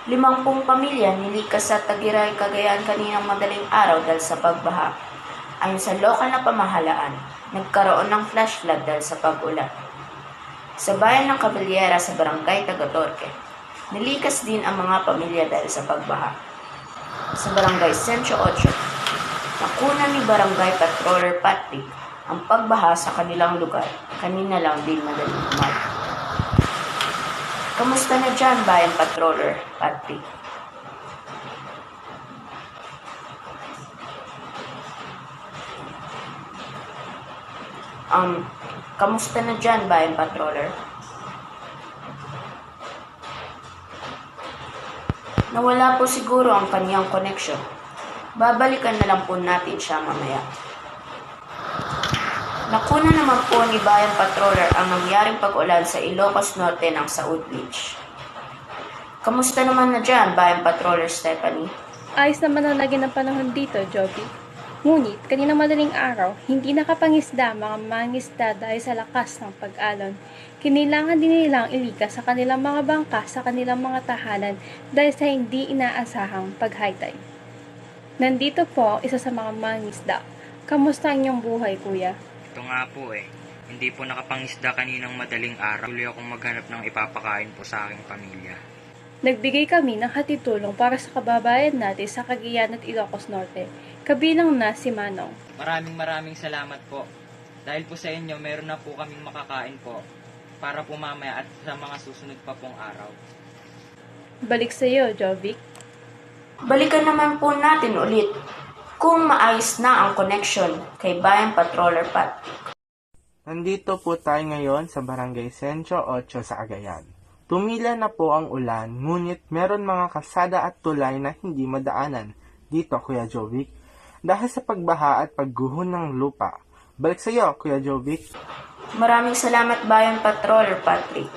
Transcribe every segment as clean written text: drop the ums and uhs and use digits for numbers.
50 pamilya nilikas sa Tagiray, Cagayan kaninang madaling araw dahil sa pagbaha. Ayon sa lokal na pamahalaan, nagkaroon ng flash flood dahil sa pag-ulan. Sa bayan ng Caballera sa barangay Tagatorque, nilikas din ang mga pamilya dahil sa pagbaha. Sa barangay Centro 8, nakuna ni Barangay Patroller Patrick ang pagbaha sa kanilang lugar kanina lang din madaling umaga. Kamusta na dyan, Bayan Patroller Patrick? Kamusta na dyan, Bayan Patroller? Nawala po siguro ang kanyang connection. Babalikan na lang po natin siya mamaya. Nakuna naman po ni Bayan Patroller ang nangyaring pag-ulan sa Ilocos Norte ng Saud Beach. Kamusta naman na dyan, Bayan Patroller Stephanie? Ayos naman ang lagi ng panahon dito, Joby. Ngunit, kaninang madaling araw, hindi nakapangisda mga mangisda dahil sa lakas ng pag-alon. Kinilangan din nilang ilikas sa kanilang mga bangka sa kanilang mga tahanan dahil sa hindi inaasahang pag-high tide. Nandito po isa sa mga mangisda. Kamusta ang inyong buhay, kuya? Ito nga po hindi po nakapangisda kaninang madaling araw. Tuloy akong maghanap ng ipapakain po sa aking pamilya. Nagbigay kami ng hatitulong para sa kababayan natin sa Cagayan at Ilocos Norte, kabilang na si Manong. Maraming salamat po. Dahil po sa inyo, meron na po kaming makakain po para po mamaya at sa mga susunod pa pong araw. Balik sa iyo, Jovic. Balikan naman po natin ulit kung maayos na ang connection kay Bayan Patroller Pat. Nandito po tayo ngayon sa Barangay Centro 8 sa Cagayan. Tumila na po ang ulan, ngunit meron mga kalsada at tulay na hindi madaanan dito, Kuya Jovic, dahil sa pagbaha at pagguho ng lupa. Balik sa iyo, Kuya Jovic. Maraming salamat, Bayan Patroller Patrick.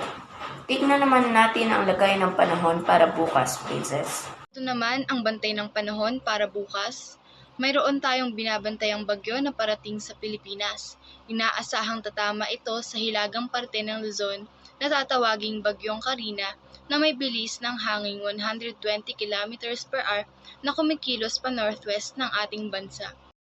Tignan naman natin ang lagay ng panahon para bukas, Princess. Ito naman ang bantay ng panahon para bukas. Mayroon tayong binabantayang bagyo na parating sa Pilipinas. Inaasahang tatama ito sa hilagang parte ng Luzon na tatawaging Bagyong Karina na may bilis ng hangin 120 km/h na kumikilos pa northwest ng ating bansa.